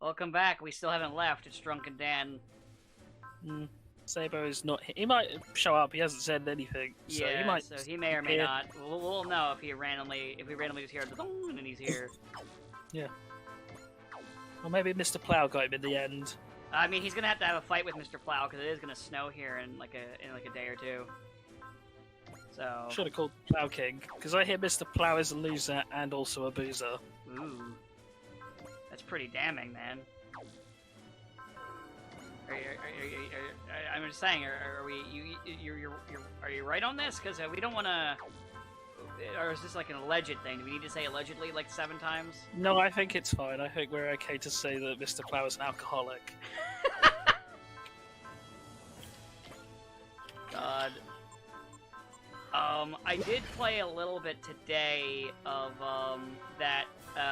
Welcome back. We still haven't left. It's Drunken Dan. Sabo is not. He might show up. He hasn't said anything, so Yeah, he might. so he may or may appear. not. We'll know if we randomly just hear the and then he's here. Yeah. Or maybe Mr. Plow got him in the end. I mean, he's gonna have to have a fight with Mr. Plow because it is gonna snow here in like a day or two. So. Should have called Plow King because I hear Mr. Plow is a loser and also a boozer. Ooh. That's pretty damning, man. I'm just saying, are we? Are you right on this? Because we don't want to. Or is this like an alleged thing? Do we need to say allegedly like 7 times? No, I think it's fine. I think we're okay to say that Mr. Plow is an alcoholic. God. I did play a little bit today of that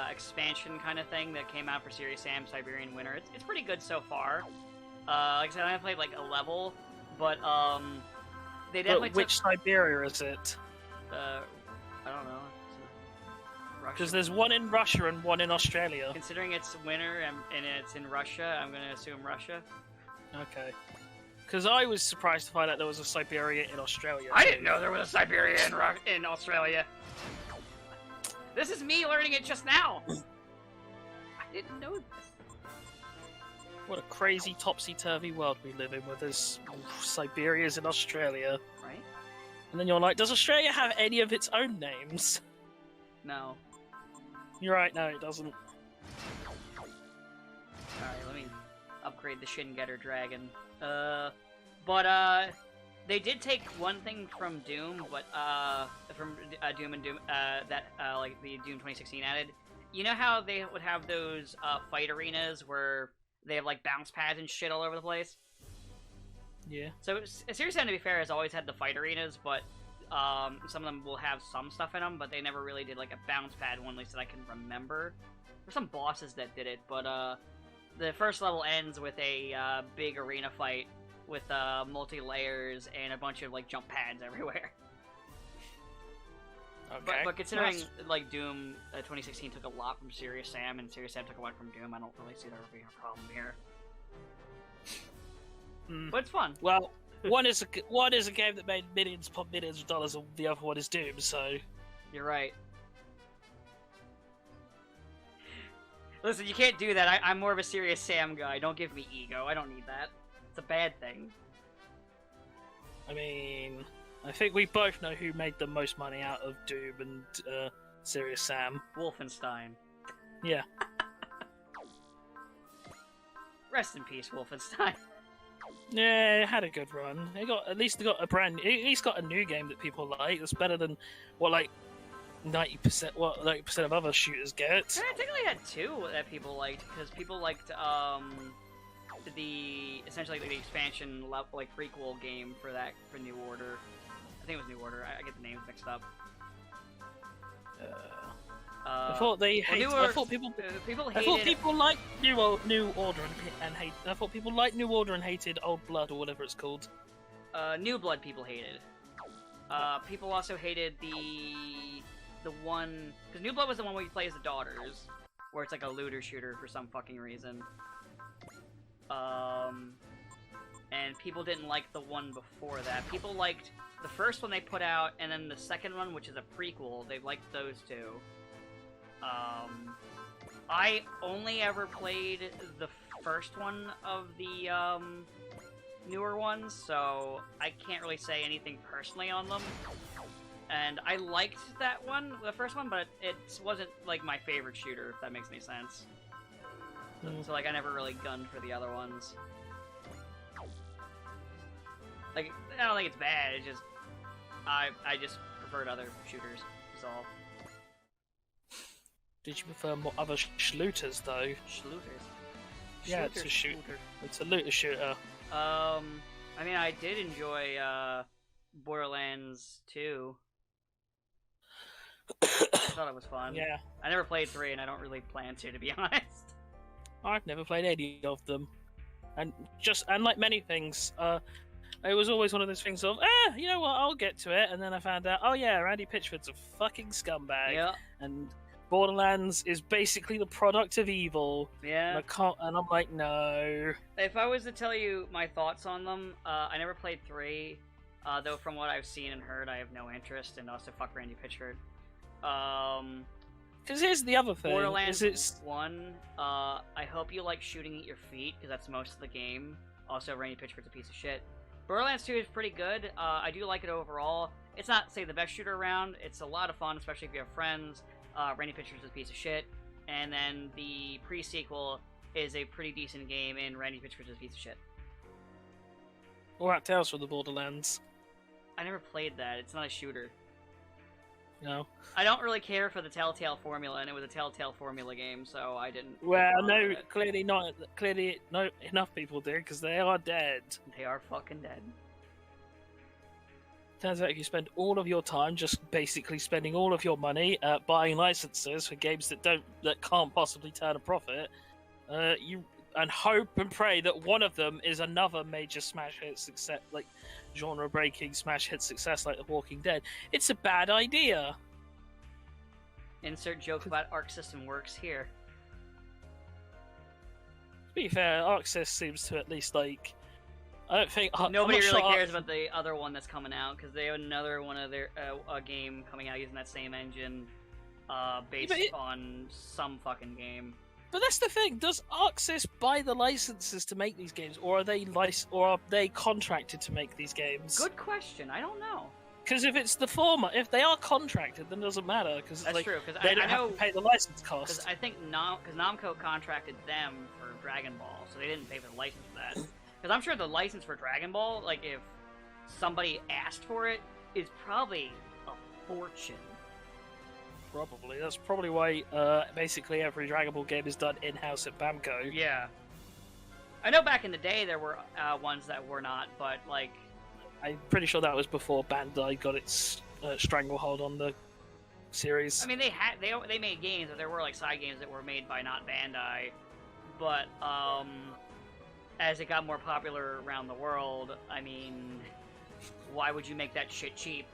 expansion kind of thing that came out for Serious Sam Siberian Winter. It's pretty good so far. Like I said, I haven't played like a level, but they definitely. But which Siberia is it? I don't know. Because there's one in Russia and one in Australia. Considering it's winter and it's in Russia, I'm gonna assume Russia. Okay. Because I was surprised to find out there was a Siberia in Australia. I didn't know there was a Siberia in Australia. This is me learning it just now. I didn't know this. What a crazy topsy-turvy world we live in with this Siberia's in Australia. Right? And then you're like, does Australia have any of its own names? No. You're right, no, it doesn't. Alright, let me upgrade the Shin Getter Dragon. But they did take one thing from Doom, but, from Doom and Doom, that, like, the Doom 2016 added. You know how they would have those, fight arenas where they have, like, bounce pads and shit all over the place? Yeah. So, Serious Sam, to be fair, has always had the fight arenas, but, some of them will have some stuff in them, but they never really did, like, a bounce pad one, at least that I can remember. There's some bosses that did it, but, the first level ends with a big arena fight with multi-layers and a bunch of like jump pads everywhere. Okay. But considering like Doom 2016 took a lot from Serious Sam and Serious Sam took a lot from Doom, I don't really see there being a problem here. But it's fun. Well, one is a game that made millions upon millions of dollars, and the other one is Doom. So you're right. Listen, you can't do that. I'm more of a Serious Sam guy. Don't give me ego. I don't need that. It's a bad thing. I mean, I think we both know who made the most money out of Doom and Serious Sam. Wolfenstein. Yeah. Rest in peace, Wolfenstein. Yeah, it had a good run. At least got a new game that people like. It's better than what like 90% of other shooters get. I technically had 2 that people liked because people liked essentially the expansion like prequel game for New Order. I think it was New Order. I get the names mixed up. I thought they hated. I thought people liked New Order and hate. I thought people liked New Order and hated Old Blood or whatever it's called. New Blood people hated. People also hated the one because New Blood was the one where you play as the daughters, where it's like a looter shooter for some fucking reason. And people didn't like the one before that. People liked the first one they put out, and then the second one, which is a prequel. They liked those 2. I only ever played the first one of the newer ones, so I can't really say anything personally on them. And I liked that one, the first one, but it wasn't, like, my favorite shooter, if that makes any sense. So, like, I never really gunned for the other ones. Like, I don't think it's bad, it's just... I just preferred other shooters, is all. Did you prefer more other shooters, though? Shooters? Yeah, it's a shooter. It's a looter shooter. I mean, I did enjoy, Borderlands 2. I thought it was fun. Yeah. I never played 3, and I don't really plan to be honest. I've never played any of them. And like many things, it was always one of those things of, you know what, I'll get to it, and then I found out, oh yeah, Randy Pitchford's a fucking scumbag. Yeah. And Borderlands is basically the product of evil. Yeah. And I'm like, no. If I was to tell you my thoughts on them, I never played 3, though from what I've seen and heard, I have no interest, and also fuck Randy Pitchford. Because here's the other thing. Borderlands 1, I hope you like shooting at your feet, because that's most of the game. Also, Randy Pitchford's a piece of shit. Borderlands 2 is pretty good. I do like it overall. It's not, say, the best shooter around. It's a lot of fun, especially if you have friends. Randy Pitchford's a piece of shit. And then the pre-sequel is a pretty decent game, and Randy Pitchford's a piece of shit. What about Tales from the Borderlands? I never played that. It's not a shooter. No. I don't really care for the Telltale formula, and it was a Telltale formula game, so I didn't. Well, no, clearly not. Clearly, not enough people do, because they are dead. They are fucking dead. Turns out if you spend all of your time just basically spending all of your money buying licenses for games that can't possibly turn a profit, you hope and pray that one of them is another major smash hit success, like genre-breaking smash hit success like The Walking Dead. It's a bad idea. Insert joke about Arc System Works here. To be fair, Arc Sys seems to at least like. I don't think nobody really cares about the other one that's coming out, because they have another one of their a game coming out using that same engine, based on some fucking game. But that's the thing. Does ArcSys buy the licenses to make these games, or are they contracted to make these games? Good question. I don't know. Because if it's the former, if they are contracted, then it doesn't matter. Because that's true. Because they don't have to pay the license cost. Because I think Namco contracted them for Dragon Ball, so they didn't pay for the license for that. Because I'm sure the license for Dragon Ball, like if somebody asked for it, is probably a fortune. Probably. That's probably why basically every Dragon Ball game is done in-house at Bamco. Yeah. I know back in the day there were ones that were not, but like... I'm pretty sure that was before Bandai got its stranglehold on the series. I mean, they made games, but there were like side games that were made by not Bandai. But as it got more popular around the world, I mean, why would you make that shit cheap?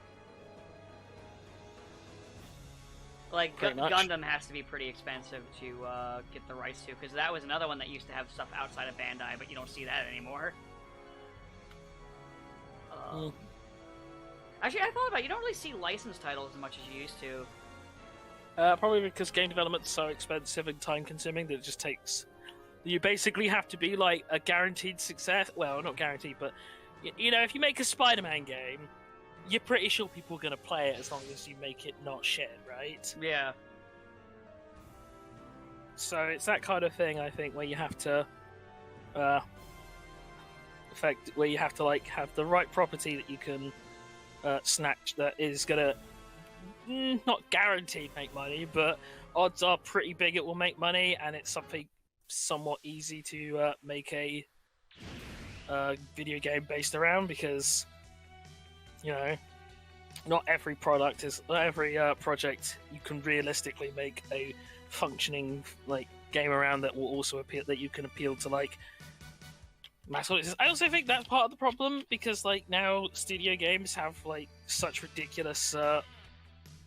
Like, Gundam has to be pretty expensive to get the rights to, because that was another one that used to have stuff outside of Bandai, but you don't see that anymore. Actually, I thought about it, you don't really see licensed titles as much as you used to. Probably because game development's so expensive and time-consuming that it just takes... You basically have to be, like, a guaranteed success. Well, not guaranteed, but, you know, if you make a Spider-Man game, you're pretty sure people are going to play it as long as you make it not shit, right? Yeah. So it's that kind of thing, I think, where you have to... where you have to, like, have the right property that you can snatch that is going to... not guaranteed make money, but odds are pretty big it will make money, and it's something somewhat easy to make a video game based around, because you know, not every project you can realistically make a functioning like game around that will also appeal, that you can appeal to like mass audiences. I also think that's part of the problem, because like now studio games have like such ridiculous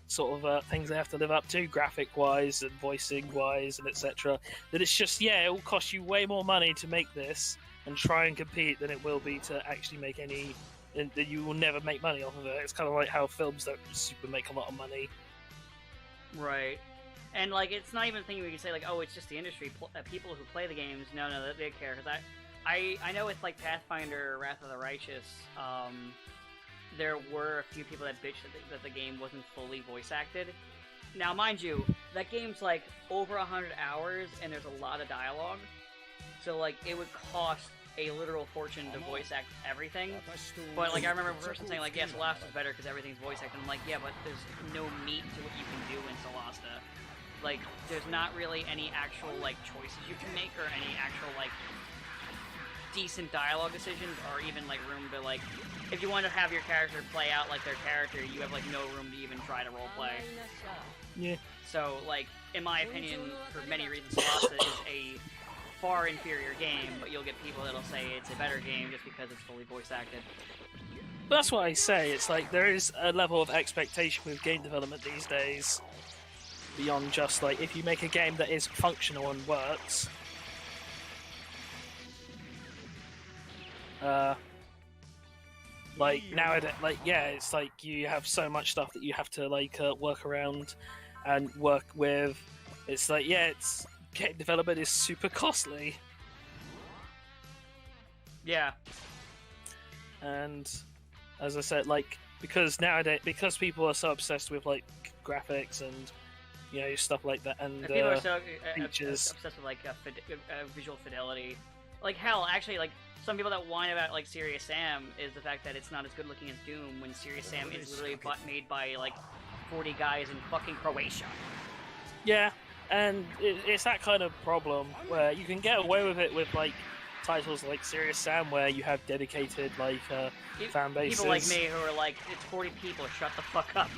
sort of things they have to live up to, graphic-wise and voicing-wise and etc. That it's just, yeah, it will cost you way more money to make this and try and compete than it will be to actually make any... that you will never make money off of it. It's kind of like how films don't super make a lot of money. Right. And, like, it's not even a thing we can say, like, oh, it's just the industry. People who play the games, no, they care. Because I know with, like, Pathfinder, Wrath of the Righteous, there were a few people that bitched that the game wasn't fully voice acted. Now, mind you, that game's like over 100 hours and there's a lot of dialogue. So, like, it would cost a literal fortune to voice act everything. But, like, I remember a person saying, like, yeah, Solasta is better because everything's voice acted. I'm like, yeah, but there's no meat to what you can do in Solasta. Like, there's not really any actual, like, choices you can make or any actual, like, decent dialogue decisions or even, like, room to, like... If you want to have your character play out like their character, you have, like, no room to even try to roleplay. Yeah. So, like, in my opinion, for many reasons, Solasta is a far inferior game, but you'll get people that'll say it's a better game just because it's fully voice acted. That's what I say. It's like there is a level of expectation with game development these days beyond just like if you make a game that is functional and works. Like nowadays, like yeah, it's like you have so much stuff that you have to like work around and work with. It's like yeah, it's game development is super costly. Yeah. And as I said, like because nowadays, because people are so obsessed with like graphics and stuff like that, and People are so features. obsessed with like visual fidelity. Like hell, actually, like some people that whine about like Serious Sam is the fact that it's not as good looking as Doom when Serious Sam is literally made by like 40 guys in fucking Croatia. Yeah, and it's that kind of problem where you can get away with it with like titles like Serious Sam, where you have dedicated like fan bases. People like me who are like, it's 40 people, shut the fuck up.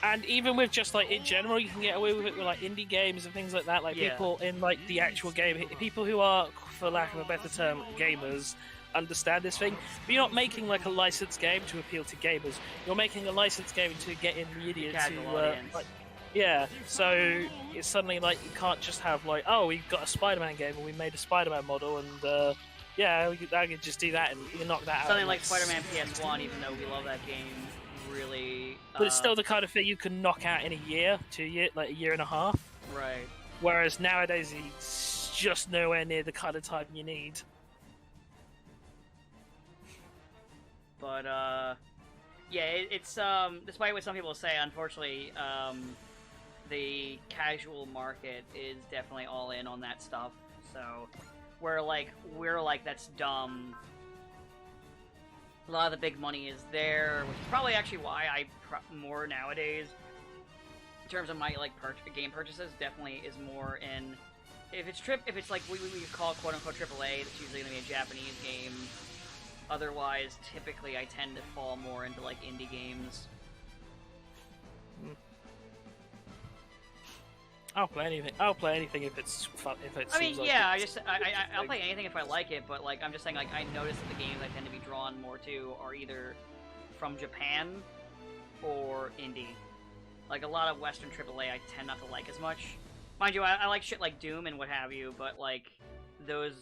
And even with just like in general, you can get away with it with like indie games and things like that. Like people in like the actual game, people who are, for lack of a better term, gamers, understand this thing. But you're not making like a licensed game to appeal to gamers. You're making a licensed game to get in the idiots who like, yeah. So it's suddenly like you can't just have like, oh, we've got a Spider-Man game and we made a Spider-Man model and yeah, I could just do that and you can knock that out. Something like Spider-Man PS1, even though we love that game, really. But it's still the kind of thing you can knock out in a year, 2 years, like a year and a half. Right. Whereas nowadays, it's just nowhere near the kind of time you need. But yeah, it's despite what some people say, unfortunately, the casual market is definitely all in on that stuff. So we're like that's dumb. A lot of the big money is there, which is probably actually why I more nowadays, in terms of my like game purchases, definitely is more in. If it's like we call it quote unquote AAA, it's usually gonna be a Japanese game. Otherwise, typically I tend to fall more into like indie games. I'll play anything. I'll play anything if it's fun. If it. I mean, seems yeah, like I'll play anything if I like it, but like I'm just saying, like I notice that the games I tend to be drawn more to are either from Japan or indie. Like a lot of Western AAA, I tend not to like as much. Mind you, I like shit like Doom and what have you, but like those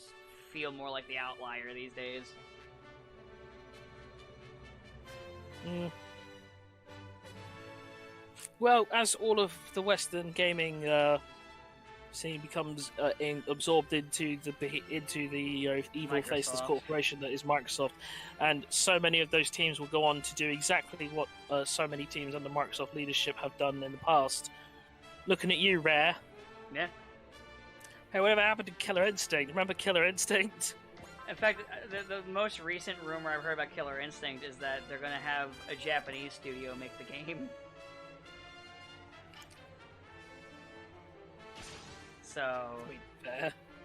feel more like the outlier these days. Well, as all of the Western gaming scene becomes absorbed into the evil faceless corporation that is Microsoft, and so many of those teams will go on to do exactly what so many teams under Microsoft leadership have done in the past. Looking at you, Rare. Yeah. Hey, whatever happened to Killer Instinct? Remember Killer Instinct? In fact, the most recent rumor I've heard about Killer Instinct is that they're going to have a Japanese studio make the game. So,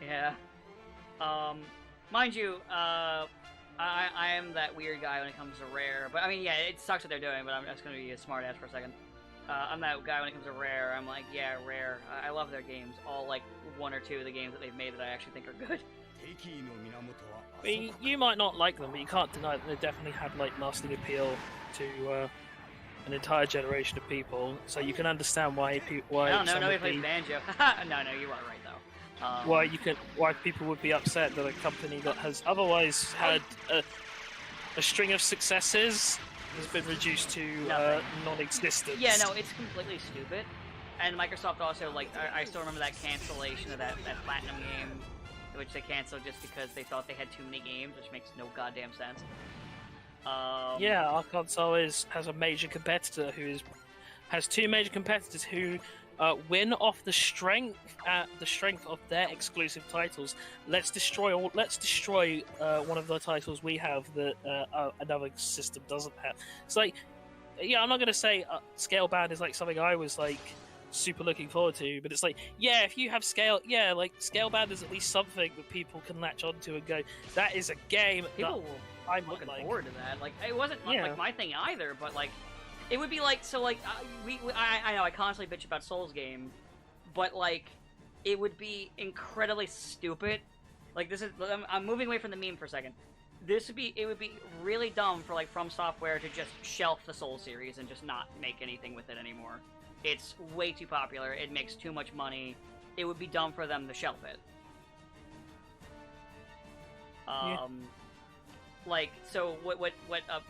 yeah. Mind you, I am that weird guy when it comes to Rare. But I mean, yeah, it sucks what they're doing, but I'm just going to be a smart ass for a second. I'm that guy when it comes to Rare. I'm like, yeah, Rare. I love their games. All like one or two of the games that they've made that I actually think are good. I mean, you might not like them, but you can't deny that they definitely have like lasting appeal to an entire generation of people. So you can understand why I don't know. Nobody plays banjo. No, you are right though. Why people would be upset that a company that has otherwise had a string of successes has been reduced to non-existence. Yeah, no, it's completely stupid. And Microsoft also, like, I still remember that cancellation of that Platinum game, which they canceled just because they thought they had too many games, which makes no goddamn sense. Yeah, our console has a major competitor has two major competitors who win off the strength of their exclusive titles. Let's destroy one of the titles we have that another system doesn't have. It's like, yeah, I'm not gonna say Scalebound is like something I was like super looking forward to, but it's like, yeah, if you have like Scalebound is at least something that people can latch onto and go, that is a game. People will. I'm looking forward to that. Like, it wasn't like my thing either, but like, it would be like, so like, I know I constantly bitch about Souls game, but like, it would be incredibly stupid. Like, this is, I'm moving away from the meme for a second. It would be really dumb for like From Software to just shelf the Souls series and just not make anything with it anymore. It's way too popular. It makes too much money. It would be dumb for them to shelf it. Like, so what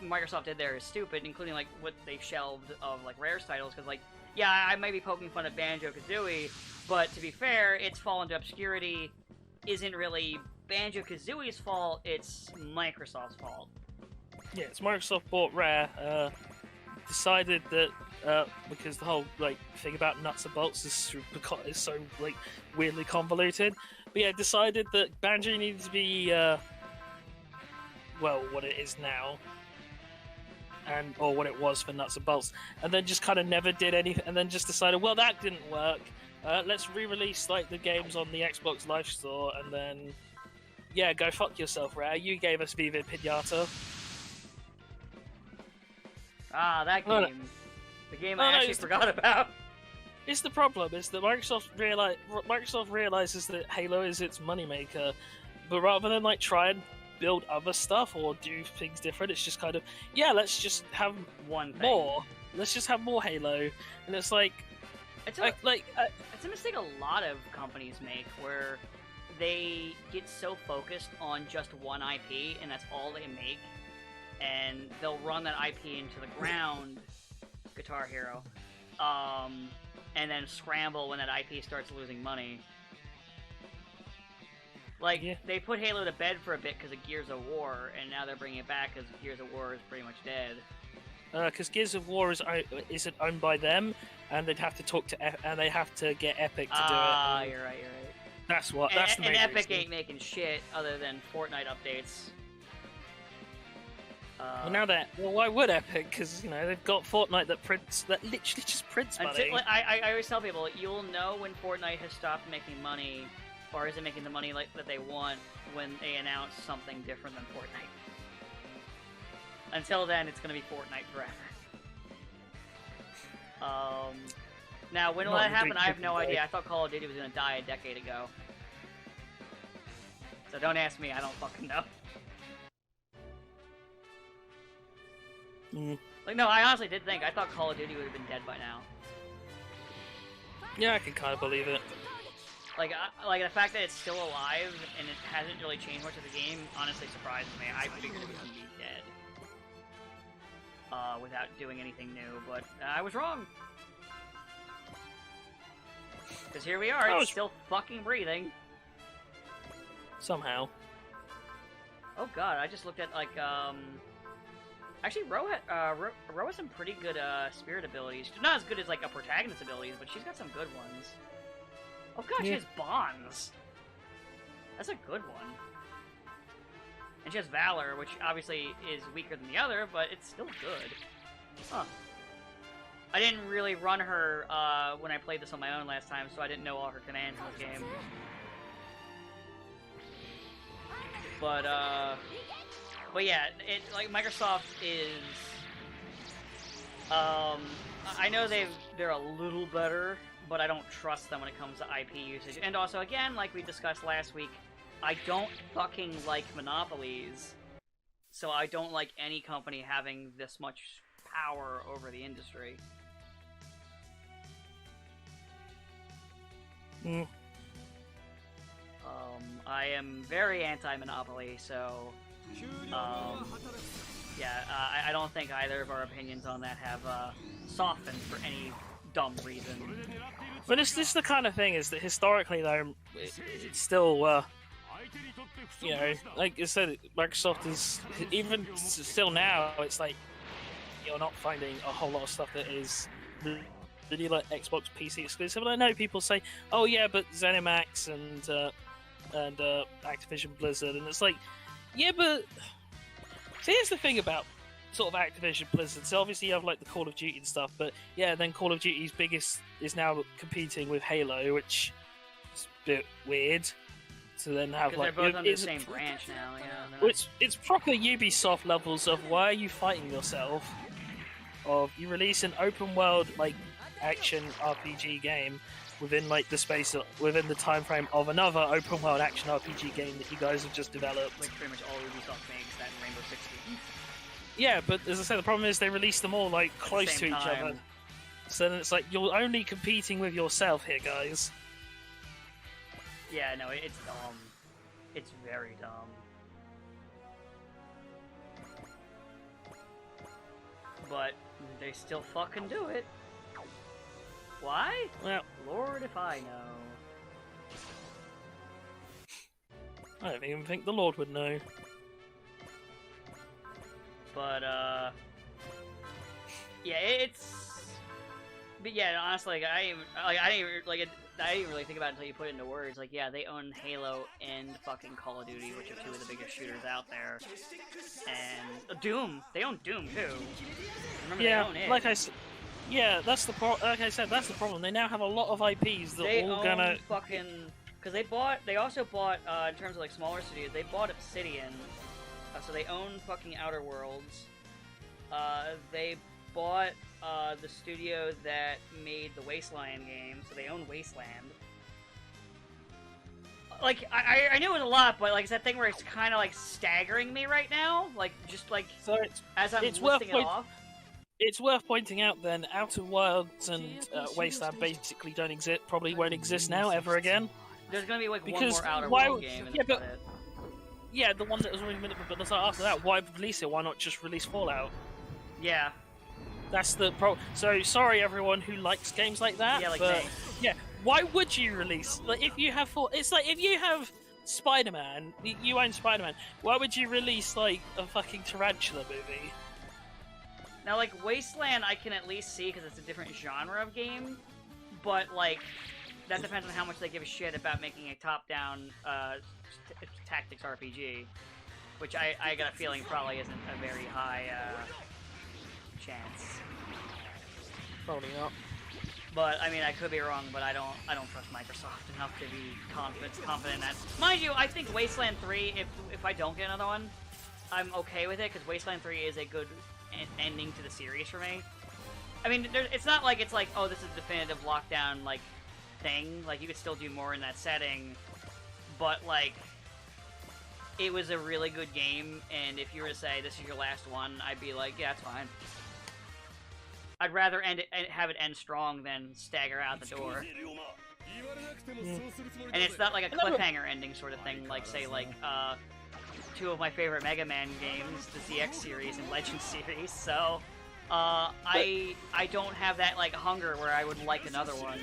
Microsoft did there is stupid, including like what they shelved of like Rare's titles, because like, yeah, I may be poking fun at Banjo-Kazooie, but to be fair, its fall into obscurity isn't really Banjo-Kazooie's fault, it's Microsoft's fault. Yeah, it's Microsoft bought Rare, decided that because the whole like thing about nuts and bolts is so like weirdly convoluted, but yeah, decided that Banjo needed to be well, what it is now, or what it was for nuts and bolts, and then just kind of never did anything, and then just decided, well, that didn't work. Let's re-release like the games on the Xbox Live Store, and then yeah, go fuck yourself, Rare. You gave us Viva Pinata. Ah, that game. The game I actually forgot about. It's the problem, is that Microsoft realizes that Halo is its moneymaker, but rather than like try and build other stuff or do things different, it's just kind of, yeah, let's just have one thing. more. Let's just have more Halo, and it's like, it's a mistake a lot of companies make, where they get so focused on just one IP, and that's all they make, and they'll run that IP into the ground, Guitar Hero, and then scramble when that IP starts losing money. Like, yeah. They put Halo to bed for a bit because of Gears of War, and now they're bringing it back because Gears of War is pretty much dead. Because Gears of War isn't owned by them, and they'd have to talk to and they have to get Epic to do it. Ah, you're right. That's what. That's the main and Epic reason. Ain't making shit other than Fortnite updates. Well, now why would Epic? Because you know they've got Fortnite that literally just prints money. I always tell people, you'll know when Fortnite has stopped making money, or isn't making the money that they want, when they announce something different than Fortnite. Until then, it's going to be Fortnite forever. Now, when will that happen? I have no idea. I thought Call of Duty was going to die a decade ago. So don't ask me, I don't fucking know. Like, no, I honestly did think, I thought Call of Duty would have been dead by now. Yeah, I can kind of believe it. Like the fact that it's still alive and it hasn't really changed much of the game honestly surprised me. I figured it would be dead. Without doing anything new, but I was wrong. Because here we are, it's still fucking breathing. Somehow. Oh god, I just looked at, like, actually, Ro has some pretty good, spirit abilities. Not as good as, like, a protagonist abilities, but she's got some good ones. Oh god, she has Bonds! That's a good one. And she has Valor, which obviously is weaker than the other, but it's still good. Huh. I didn't really run her when I played this on my own last time, so I didn't know all her commands in this game. But yeah, like Microsoft is. I know they're a little better, but I don't trust them when it comes to IP usage. And also, again, like we discussed last week, I don't fucking like monopolies, so I don't like any company having this much power over the industry. I am very anti-monopoly, so yeah, I don't think either of our opinions on that have softened for any dumb reason. But this is the kind of thing, is that historically, though, it's still, you know, like I said, Microsoft is, even still now, it's like, you're not finding a whole lot of stuff that is really like Xbox PC exclusive. And I know people say, oh yeah, but ZeniMax and Activision Blizzard, and it's like, yeah, but see, here's the thing about sort of Activision Blizzard. So obviously you have like the Call of Duty and stuff, but yeah, then Call of Duty's biggest is now competing with Halo, which is a bit weird. To then have like, they're both under the same branch now. Yeah, it's proper Ubisoft levels of why are you fighting yourself? Of you release an open world like action RPG game within like the space within the time frame of another open world action RPG game that you guys have just developed. Like pretty much all Ubisoft makes, that Rainbow Six Siege. Yeah, but as I said, the problem is they release them all like close to each other. So then it's like you're only competing with yourself here, guys. Yeah, no, it's dumb. It's very dumb. But they still fucking do it. Why? Well, Lord if I know. I don't even think the Lord would know. But, yeah, but yeah, honestly, I didn't really think about it until you put it into words. Like, yeah, they own Halo and fucking Call of Duty, which are two of the biggest shooters out there. And Doom, they own Doom too. Remember, Yeah, they own it. like I said, yeah, that's the like I said, that's the problem. They now have a lot of IPs that They are all own gonna. fucking, because they also bought, in terms of like smaller studios, they bought Obsidian, so they own fucking Outer Worlds. They bought the studio that made the Wasteland game, so they own Wasteland. Like, I knew it was a lot, but like it's that thing where it's kind of like staggering me right now, like just like So as I'm it's listing it off. it's worth pointing out then, Outer Wilds and Wasteland basically don't exist. Probably won't exist now ever again. There's gonna be like Because one more Outer why World would- game, and yeah, that's but- about it. Yeah, the one that was already minute, but after that, why release it? Why not just release Fallout? Yeah, That's the pro. So sorry, everyone who likes games like that. yeah, like but, me. yeah, why would you release? Like, if you have it's like if you have Spider-Man, you own Spider-Man. Why would you release like a fucking tarantula movie? Now, like, Wasteland, I can at least see because it's a different genre of game, but, like, that depends on how much they give a shit about making a top-down tactics RPG, which I got a feeling probably isn't a very high chance. Probably not. But I mean, I could be wrong, but I don't trust Microsoft enough to be confident in that. Mind you, I think Wasteland 3, if I don't get another one, I'm okay with it because Wasteland 3 is a good ending to the series for me. I mean, it's not like it's like, oh, this is a definitive lockdown like thing. Like, you could still do more in that setting, but like, it was a really good game. And if you were to say this is your last one, I'd be like, yeah, it's fine. I'd rather end it, have it end strong than stagger out the door. And it's not like a cliffhanger ending sort of thing, like say like two of my favorite Mega Man games, the ZX series and Legend series. So I don't have that like hunger where I would like another one.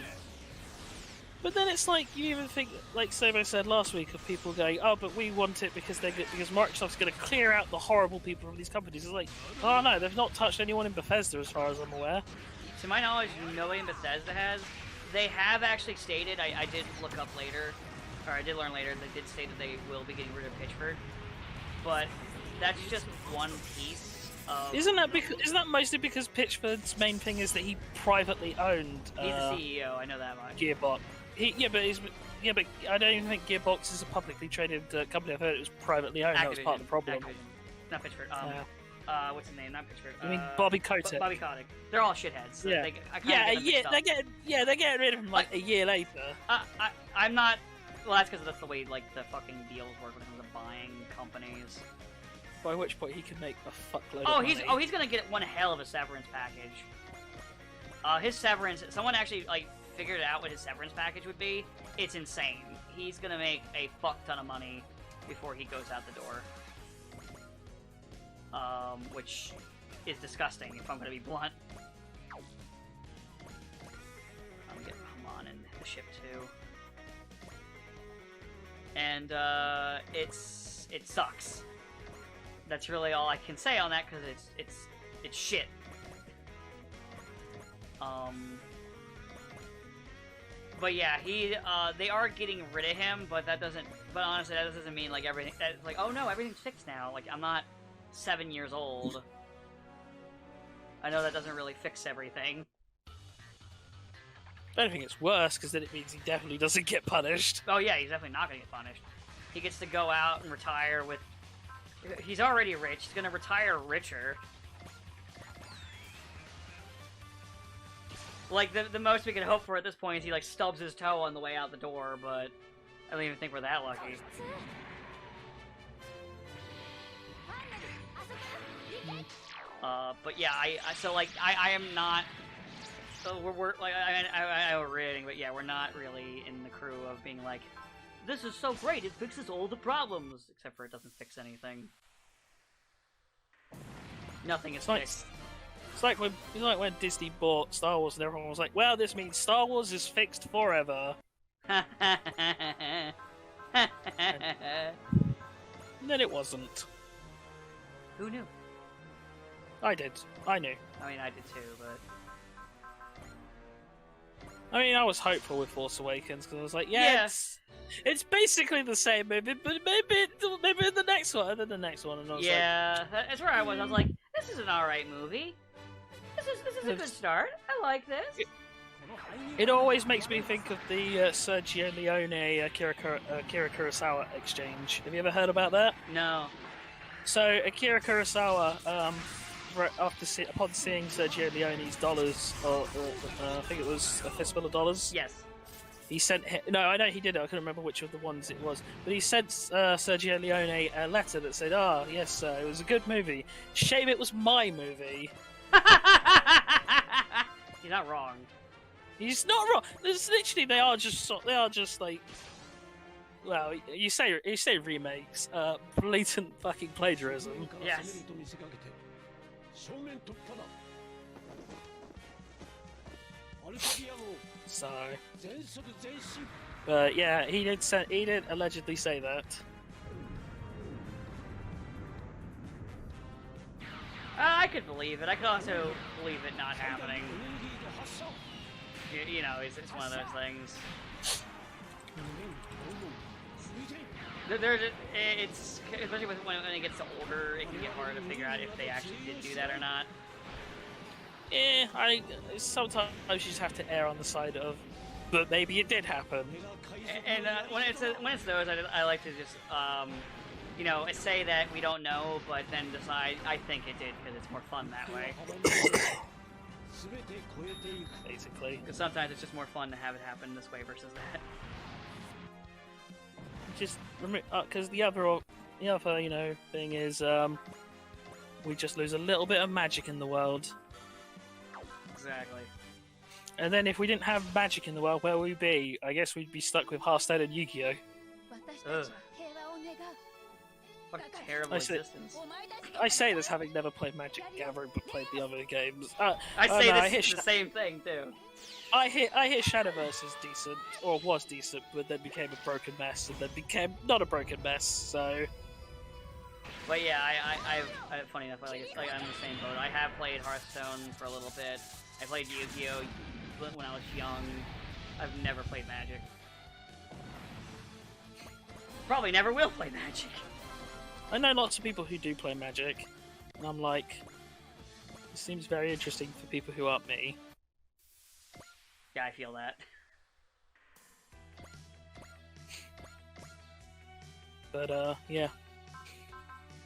But then it's like you even think, like Sabo said last week, of people going, "Oh, but we want it because because Microsoft's going to clear out the horrible people from these companies." It's like, oh no, they've not touched anyone in Bethesda as far as I'm aware. To my knowledge, nobody in Bethesda has. They have actually stated, I did look up later, or I did learn later, they did state that they will be getting rid of Pitchford. But that's just one piece of... Isn't that mostly because Pitchford's main thing is that he privately owned He's the CEO, I know that much. Gearbox. But I don't even think Gearbox is a publicly traded company. I've heard it was privately owned. That was part of the problem. Activision. Not Pitchford. What's his name? Not Pitchford. I mean Bobby Kotick. Bobby Kotick. They're all shitheads. So Yeah. They're getting rid of him like a year later. I'm not. Well, that's because that's the way like the fucking deals work when it comes to buying companies. By which point he can make a fuckload. Oh, of money. he's gonna get one hell of a severance package. His severance. Someone actually like figured out what his severance package would be. It's insane. He's gonna make a fuck ton of money before he goes out the door. Which is disgusting, if I'm gonna be blunt. I'm getting Hamon in the ship too. And, it sucks. That's really all I can say on that, because it's shit. But yeah, they are getting rid of him, but honestly, that doesn't mean, like, everything, that's like, oh no, everything's fixed now. Like, I'm not 7 years old. I know that doesn't really fix everything. I don't think it's worse, because then it means he definitely doesn't get punished. Oh yeah, he's definitely not gonna get punished. He gets to go out and retire with... He's already rich, he's gonna retire richer. Like, the most we can hope for at this point is he, like, stubs his toe on the way out the door, but I don't even think we're that lucky. But yeah, so, like, I am not... we're like I was reading, but yeah, we're not really in the crew of being like, this is so great, it fixes all the problems, except for it doesn't fix anything. Nothing is fixed. It's like when Disney bought Star Wars and everyone was like, well, this means Star Wars is fixed forever. And then it wasn't. Who knew? I did. I knew. I mean, I did too, but... I mean, I was hopeful with Force Awakens, because I was like, yeah, it's basically the same movie, but maybe the next one, and then the next one, and I was that's where I was. I was like, this is an alright movie. This is a good start. I like this. It always makes me think of the Sergio Leone Akira Kurosawa exchange. Have you ever heard about that? No. So Akira Kurosawa, upon seeing Sergio Leone's dollars, or I think it was a fistful of dollars. Yes. He sent. No, I know he did it. I couldn't remember which of the ones it was, but he sent Sergio Leone a letter that said, "Ah, yes, sir, it was a good movie. Shame it was my movie." You're not wrong. He's not wrong. There's literally they are just like, well, you say remakes, blatant fucking plagiarism. Yes. So, yeah, he did allegedly say that. I could believe it. I could also believe it not happening. You know, it's one of those things. It's especially when it gets older, it can get harder to figure out if they actually did do that or not. Sometimes you just have to err on the side of, but maybe it did happen. And when it's those, I like to just you know, say that we don't know, but then decide I think it did because it's more fun that way. Basically, because sometimes it's just more fun to have it happen this way versus that. Just because the other thing is we just lose a little bit of magic in the world. Exactly. And then if we didn't have magic in the world, where would we be? I guess we'd be stuck with Hearthstone and Yu-Gi-Oh. Ugh. What a terrible existence. I say this having never played Magic the Gathering but played the other games. I say this the same thing too. I hear Shadowverse is decent, or was decent, but then became a broken mess, and then became not a broken mess. So. But yeah, I funny enough, I'm in the same boat. I have played Hearthstone for a little bit. I played Yu-Gi-Oh when I was young. I've never played Magic. Probably never will play Magic. I know lots of people who do play Magic, and I'm like, it seems very interesting for people who aren't me. Yeah, I feel that. But, yeah.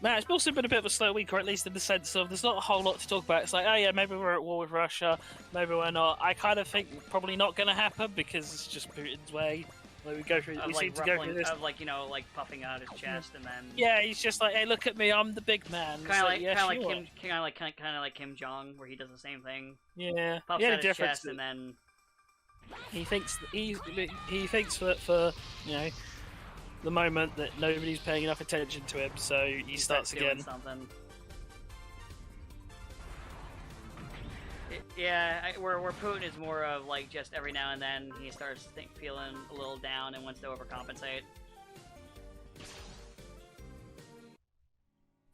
Man, it's also been a bit of a slow week, or at least in the sense of there's not a whole lot to talk about. It's like, oh yeah, maybe we're at war with Russia, maybe we're not. I kind of think probably not going to happen because it's just Putin's way. Like we go through, we seem to go through this. Of like, you know, like puffing out his chest and then. Yeah, he's just like, hey, look at me, I'm the big man. Kind of like Kim Jong, where he does the same thing. Yeah, puffs out his chest and then. He thinks that for you know the moment that nobody's paying enough attention to him, so he starts again. Something. Where Putin is more of like just every now and then he starts feeling a little down and wants to overcompensate.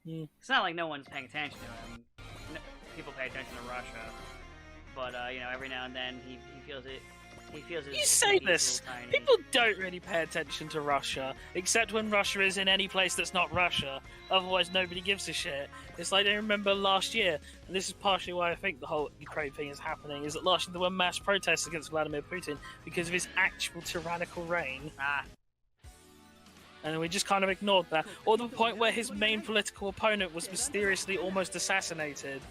It's not like no one's paying attention to him. People pay attention to Russia, but you know, every now and then he feels it. He feels it. You say this. People don't really pay attention to Russia, except when Russia is in any place that's not Russia. Otherwise, nobody gives a shit. It's like I remember last year, and this is partially why I think the whole Ukraine thing is happening. Is that last year there were mass protests against Vladimir Putin because of his actual tyrannical reign. And we just kind of ignored that, or the point where his main political opponent was mysteriously almost assassinated.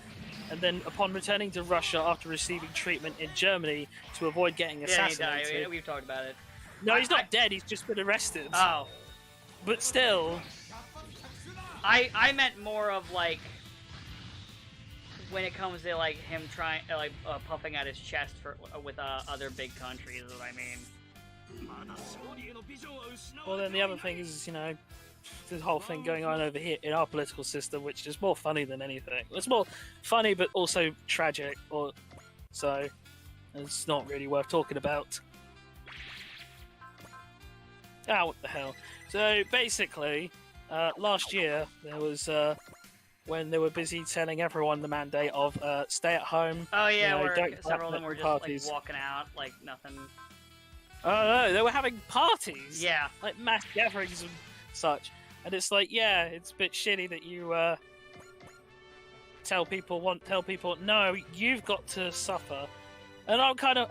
And then, upon returning to Russia after receiving treatment in Germany to avoid getting assassinated... Yeah, he died. We've talked about it. No, he's not dead. He's just been arrested. Oh. But still... I meant more of, like... when it comes to like him trying puffing out his chest for with other big countries, is what I mean. Well, then the other thing is, this whole thing going on over here in our political system, which is more funny than anything. It's more funny, but also tragic, so it's not really worth talking about. What the hell? So basically, last year there was when they were busy telling everyone the mandate of stay at home. Oh yeah, where where several of them were just like walking out, like nothing. Oh no, they were having parties. Yeah, like mass gatherings and such. And it's like, yeah, it's a bit shitty that you tell people no, you've got to suffer. And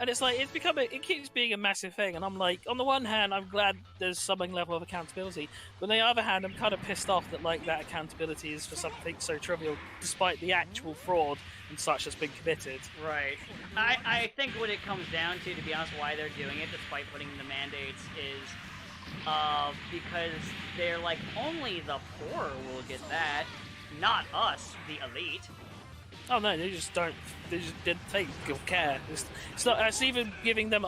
it's like it keeps being a massive thing. And I'm like, on the one hand, I'm glad there's some level of accountability, but on the other hand, I'm kind of pissed off that like that accountability is for something so trivial, despite the actual fraud and such that's been committed. Right. I think what it comes down to be honest, why they're doing it, despite putting the mandates, is because they're like, only the poor will get that, not us, the elite. Oh no, they just don't care. It's even giving them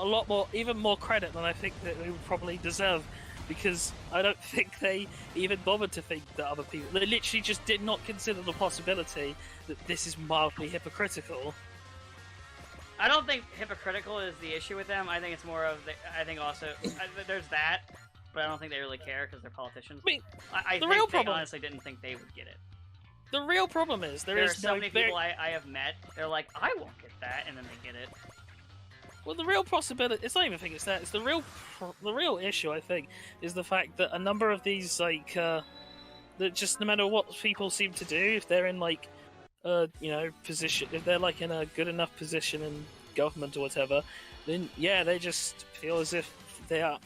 even more credit than I think that they would probably deserve, because I don't think they even bothered to think that other people. They literally just did not consider the possibility that this is mildly hypocritical. I don't think hypocritical is the issue with them. I think it's more of I think also there's that, but I don't think they really care because they're politicians. I mean, I the real problem, honestly didn't think they would get it. The real problem is there are so many people I have met. They're like, I won't get that, and then they get it. Well, the real possibility, it's not even think it's that. It's the real issue. I think is the fact that a number of these that just no matter what people seem to do, if they're in position, if they're like in a good enough position in government or whatever, then yeah, they just feel as if they are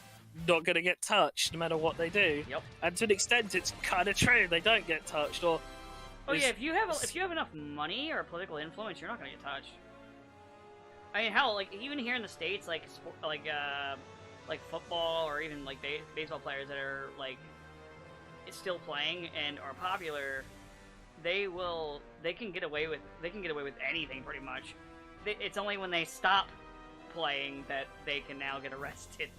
not going to get touched no matter what they do. Yep. And to an extent, it's kind of true. They don't get touched, or oh yeah, if you have enough money or political influence, you're not going to get touched. I mean, hell, like even here in the States, like football or even like baseball players that are like still playing and are popular, they can get away with anything pretty much. It's only when they stop playing that they can now get arrested.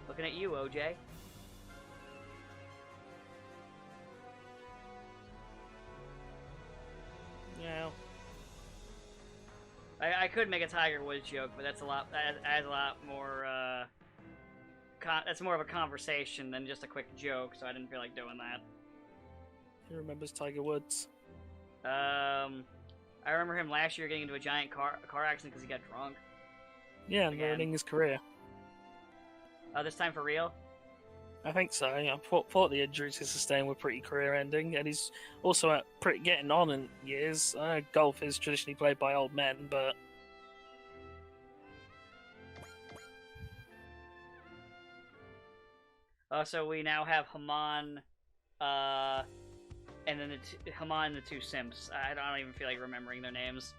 Looking at you, OJ. Yeah. I could make a Tiger Woods joke, but that's a lot more. That's more of a conversation than just a quick joke, so I didn't feel like doing that. Who remembers Tiger Woods? I remember him last year getting into a giant car accident because he got drunk. Yeah, and ruining his career. This time for real? I think so. I thought the injuries he sustained were pretty career-ending, and he's also getting on in years. Golf is traditionally played by old men, but so we now have Haman, and then Haman and the two simps. I don't even feel like remembering their names.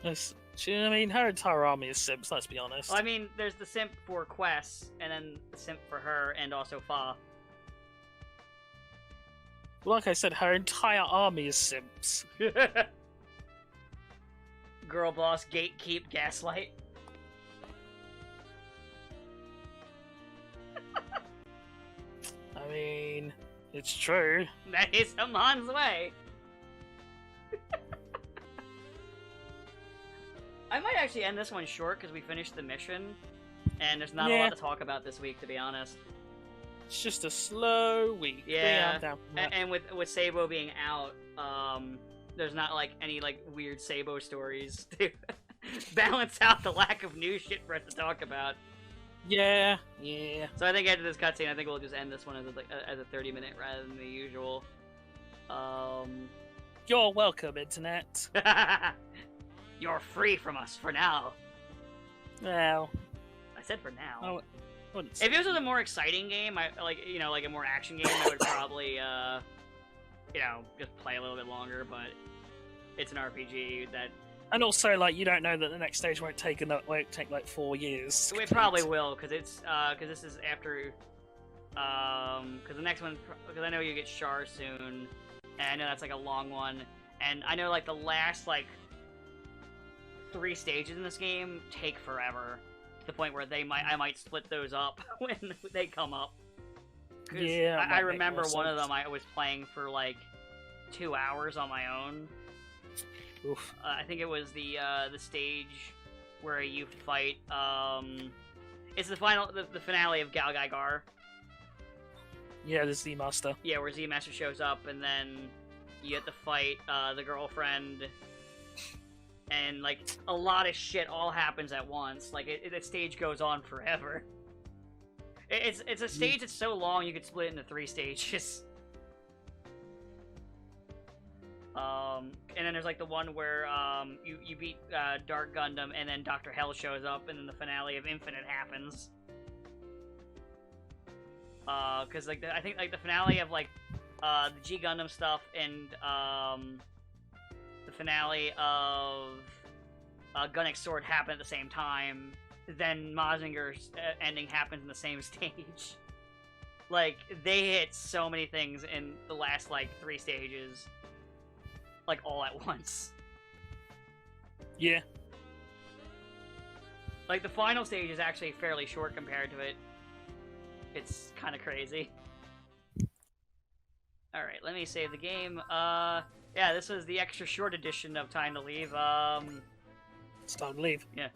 I mean, her entire army is simps, let's be honest. Well, I mean, there's the simp for Quest, and then the simp for her, and also Fa. Like I said, her entire army is simps. Girl boss, gatekeep, gaslight. I mean, it's true. That is Haman's way. I might actually end this one short because we finished the mission, and there's not a lot to talk about this week, to be honest. It's just a slow week. Yeah, and with Sabo being out, there's not like any like weird Sabo stories to balance out the lack of new shit for us to talk about. Yeah. So I think after this cutscene, I think we'll just end this one as a 30-minute rather than the usual. You're welcome, Internet. You're free from us for now. Well, I said for now. Oh, if it was a more exciting game, like a more action game, I would probably, just play a little bit longer. But it's an RPG that. And also, like, you don't know that the next stage won't take like 4 years. It probably will, because it's because this is after Because the next one, because I know you get Char soon, and I know that's like a long one, and I know like the last like 3 stages in this game take forever, to the point where I might split those up when they come up. Yeah, I remember one of them I was playing for like 2 hours on my own. Oof. I think it was the stage where you fight. It's the finale of Gal Gaigar. Yeah, the Z Master. Yeah, where Z Master shows up, and then you have to fight the girlfriend, and like a lot of shit all happens at once. Like the stage goes on forever. It's a stage that's so long you could split it into 3 stages. And then there's like the one where you beat Dark Gundam, and then Dr. Hell shows up, and then the finale of Infinite happens. Because like I think like the finale of like the G Gundam stuff and the finale of Gunnex Sword happen at the same time. Then Mazinger's ending happens in the same stage. Like they hit so many things in the last like 3 stages, like all at once. Yeah. Like the final stage is actually fairly short compared to it. It's kind of crazy. Alright, let me save the game. Yeah, this was the extra short edition of Time to Leave. It's time to leave. Yeah.